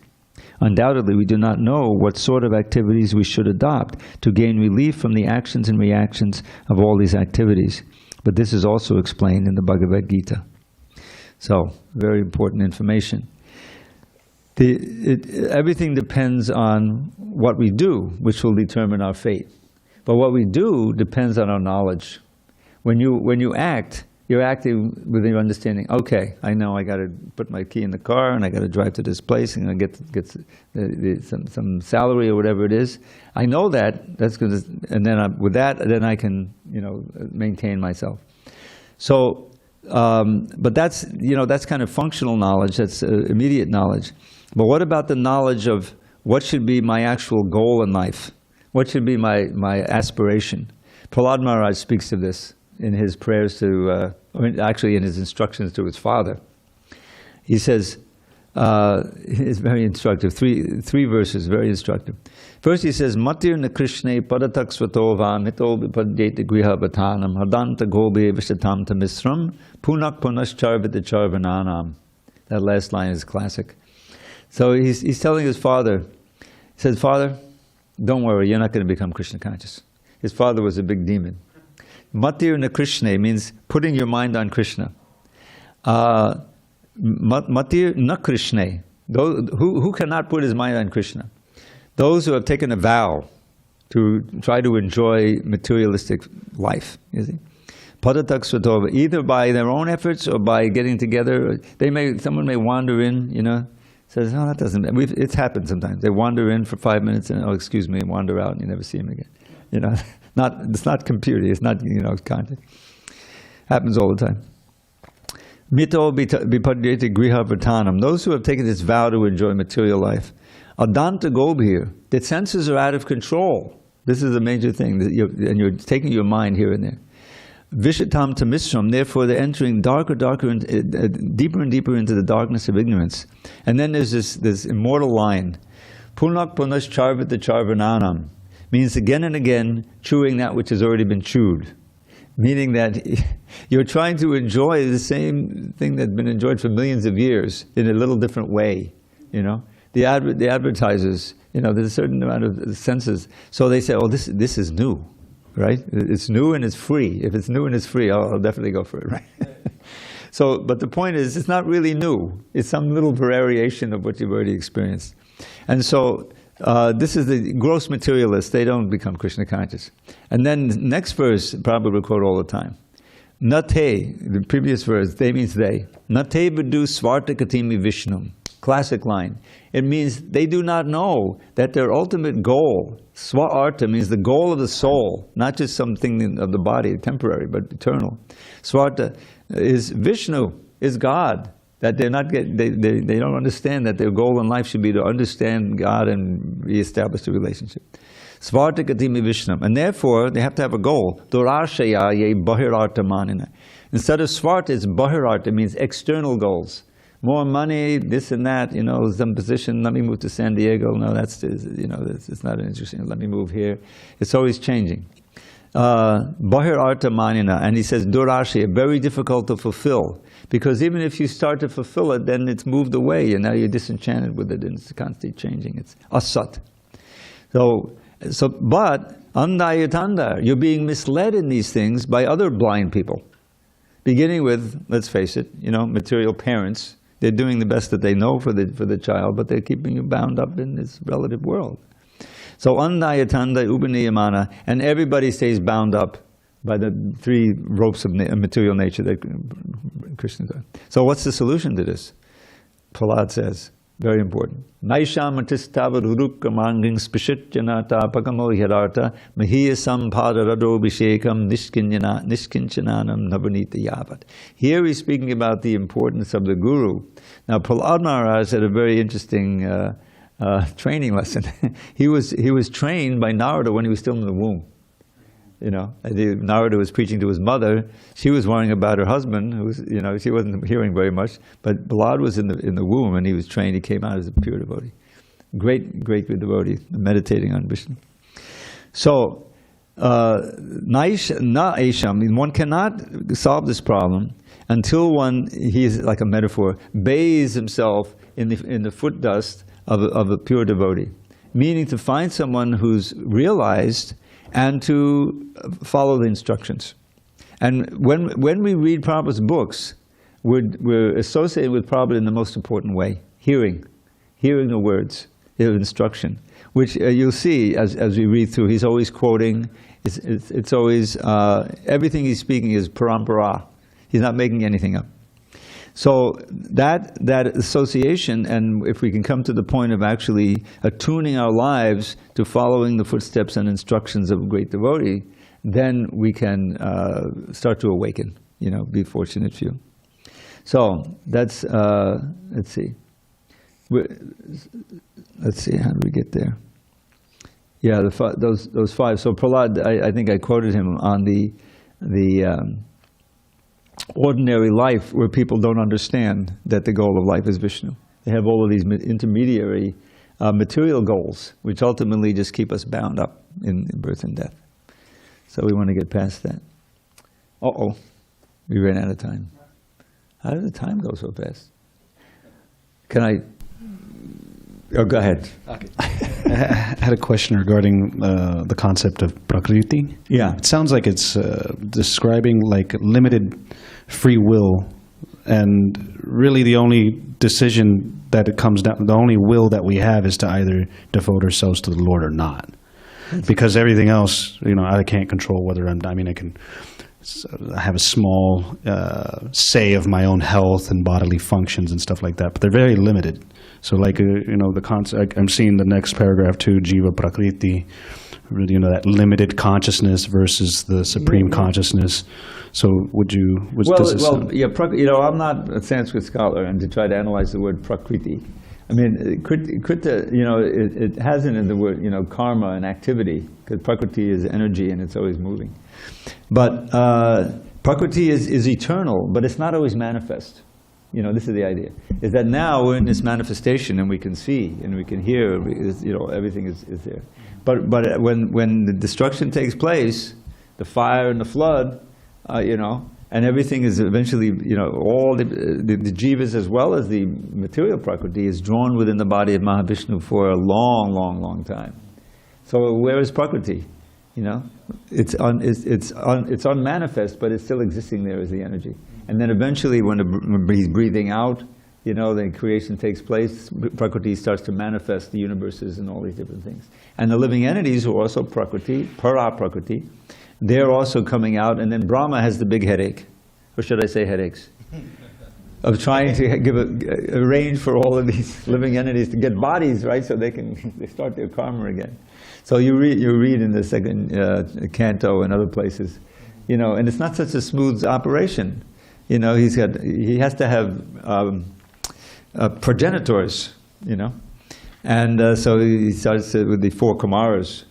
Undoubtedly, we do not know what sort of activities we should adopt to gain relief from the actions and reactions of all these activities. But this is also explained in the Bhagavad Gita. So, very important information. Everything depends on what we do, which will determine our fate. But what we do depends on our knowledge. When you act, you're acting with your understanding. Okay, I know I got to put my key in the car, and I got to drive to this place, and I get some salary or whatever it is. I know that. That's good, and then with that, then I can maintain myself. So, but that's that's kind of functional knowledge. That's immediate knowledge. But what about the knowledge of what should be my actual goal in life? What should be my aspiration? Prahlad Maharaj speaks of this in his prayers to, actually in his instructions to his father. He says, it's very instructive, three verses, very instructive. First he says, Matir na Krishne padatak svatova mito vipadyete griha bhatanam hadanta gobe vishatam tamisram punak punaschar vidacharvananam. That last line is classic. So he's telling his father, he says, Father, don't worry, you're not going to become Krishna conscious. His father was a big demon. Matir na Krishna means putting your mind on Krishna. Matir na Krishna, who cannot put his mind on Krishna? Those who have taken a vow to try to enjoy materialistic life, you see. Padatak svatova, either by their own efforts or by getting together. Someone may wander in, says, oh, that doesn't, it's happened sometimes. They wander in for 5 minutes and, oh, excuse me, and wander out and you never see them again. It's not computer, it's not, content. Happens all the time. Mito vipadyete griha vartanam, those who have taken this vow to enjoy material life. Adanta gobhir, the senses are out of control. This is a major thing, and you're taking your mind here and there. Vishatam tamisram, therefore they're entering deeper and deeper into the darkness of ignorance. And then there's this immortal line, punak punash charvit charvananam, means again and again chewing that which has already been chewed. Meaning that you're trying to enjoy the same thing that's been enjoyed for millions of years in a little different way, The advertisers, there's a certain amount of senses. So they say, oh, this is new. Right? It's new and it's free. If it's new and it's free, I'll definitely go for it, right? So, but the point is, it's not really new. It's some little variation of what you've already experienced. And so, this is the gross materialists. They don't become Krishna conscious. And then next verse, Prabhupada will quote all the time. Nate, the previous verse, they means they. Nate vidu svartakatimi vishnum. Classic line. It means they do not know that their ultimate goal, swa-arta, means the goal of the soul, not just something of the body, temporary, but eternal. Swarta is Vishnu, is God. That they don't understand that their goal in life should be to understand God and reestablish the relationship. Svarta katimi Vishnam. And therefore, they have to have a goal. Durashaya ye bahirarta manina. Instead of svarta, it's bahirarta, means external goals. More money, this and that, some position, let me move to San Diego. No, it's not interesting. Let me move here. It's always changing. Bahir arta manina, and he says, Durashya, very difficult to fulfill. Because even if you start to fulfill it, then it's moved away, and now you're disenchanted with it, and it's constantly changing. It's asat. But, andayatanda, you're being misled in these things by other blind people. Beginning with, let's face it, material parents. They're doing the best that they know for the child, but they're keeping you bound up in this relative world. So Andayatanda Upaniyamana, and everybody stays bound up by the three ropes of material nature that Krishna does. So what's the solution to this? Prahlad says, very important. Naisham atistavad hurukkamanging spishityanata pakamo hirarta mahiya sampada radobhishekam nishkinchananam navanita yavat. Here he's speaking about the importance of the guru. Now Prahlad Maharaj had a very interesting training lesson. he was trained by Narada when he was still in the womb. You know, Narada was preaching to his mother. She was worrying about her husband, who was, you know, she wasn't hearing very much. But Prahlad was in the womb, and he was trained. He came out as a pure devotee, great devotee, meditating on Vishnu. So, naish na aisham. One cannot solve this problem until he is like a metaphor, bathes himself in the foot dust of a pure devotee, meaning to find someone who's realized and to follow the instructions. And when we read Prabhupada's books, we're associated with Prabhupada in the most important way, hearing the words, the instruction, which you'll see as we read through. He's always quoting. It's always, everything he's speaking is parampara. He's not making anything up. So that association, and if we can come to the point of actually attuning our lives to following the footsteps and instructions of a great devotee, then we can start to awaken, you know, be fortunate few. So that's, let's see, how do we get there? Yeah, those five. So Prahlad, I think I quoted him on the ordinary life, where people don't understand that the goal of life is Vishnu. They have all of these intermediary material goals, which ultimately just keep us bound up in birth and death. So we want to get past that. Uh-oh, we ran out of time. How did the time go so fast? Can I? Oh, go ahead. Okay. I had a question regarding the concept of prakriti. Yeah. It sounds like it's describing like limited free will, and really the only decision that it comes down, the only will that we have is to either devote ourselves to the Lord or not. Because everything else, you know, I can't control whether I can have a small say of my own health and bodily functions and stuff like that, but they're very limited. So like, you know, the concept, I'm seeing the next paragraph too, Jiva Prakriti, you know, that limited consciousness versus the supreme consciousness. So would you... you know, I'm not a Sanskrit scholar, and to try to analyze the word Prakriti. I mean, Krita, you know, it has in the word, you know, karma and activity, because Prakriti is energy and it's always moving. But Prakriti is eternal, but it's not always manifest. You know, this is the idea, is that now we're in this manifestation and we can see and we can hear, you know, everything is there. But when the destruction takes place, the fire and the flood, you know, and everything is eventually, you know, all the jivas as well as the material prakriti is drawn within the body of Mahavishnu for a long time. So where is prakriti? You know, it's unmanifest, but it's still existing there as the energy. And then eventually, when he's breathing out, you know, the creation takes place, Prakriti starts to manifest the universes and all these different things. And the living entities who are also Prakriti, Para-Prakriti, they're also coming out, and then Brahma has the big headache, or should I say headaches, of trying to give a range for all of these living entities to get bodies, right, so they start their karma again. So you read in the second canto and other places, you know, and it's not such a smooth operation. You know, he has to have progenitors, you know, and so he starts with the four Kumaras,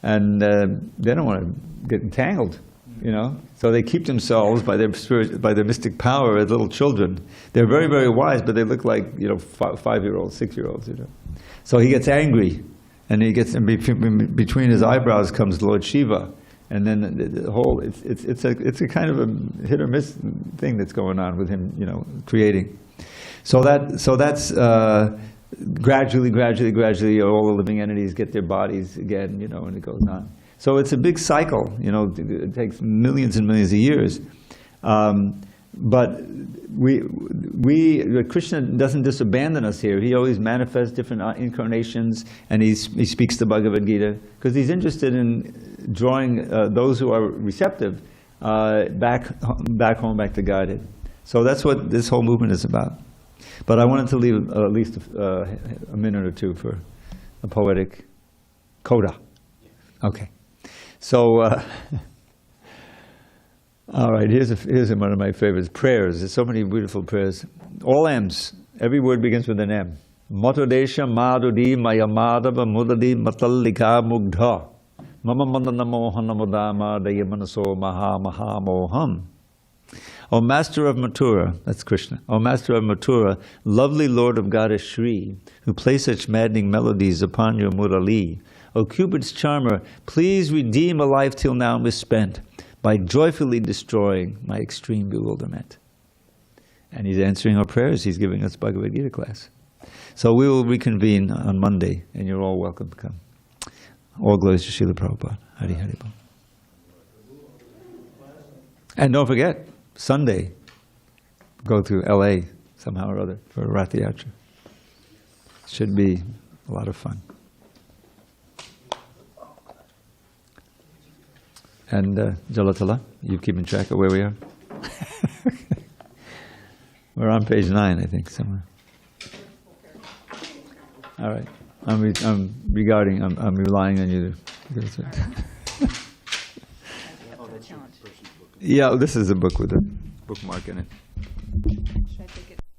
and they don't want to get entangled, you know, so they keep themselves by their spirit, by their mystic power as little children. They're very, very wise, but they look like, you know, 5-year-olds, 6-year-olds, you know. So he gets angry, and he gets between his eyebrows comes Lord Shiva. And then the whole, it's a kind of a hit or miss thing that's going on with him, you know, creating. So that's gradually, all the living entities get their bodies again, you know, and it goes on. So it's a big cycle, you know, it takes millions and millions of years. But Krishna doesn't just abandon us here. He always manifests different incarnations, and he speaks the Bhagavad Gita because he's interested in drawing those who are receptive back home, back to Godhead. So that's what this whole movement is about. But I wanted to leave at least a minute or two for a poetic coda. Okay. So, all right, here's one of my favorites, prayers. There's so many beautiful prayers. All M's. Every word begins with an M. Matodesha madhudi mayamadava mudadi matallika mugdha. Mama mandana mohana mudama dayamanaso maha maha moham. O Master of Mathura, that's Krishna. O Master of Mathura, lovely Lord of Goddess Shri, who play such maddening melodies upon your Murali. O Cupid's charmer, please redeem a life till now misspent by joyfully destroying my extreme bewilderment. And he's answering our prayers. He's giving us Bhagavad Gita class. So we will reconvene on Monday, and you're all welcome to come. All glories to Srila Prabhupada. Hari Hari Bol. And don't forget, Sunday, go to LA somehow or other for Rath Yatra. Should be a lot of fun. And Jalatala, you keeping track of where we are? We're on page 9, I think, somewhere. All right. I'm relying on you to. Yeah, this is a book with a bookmark in it.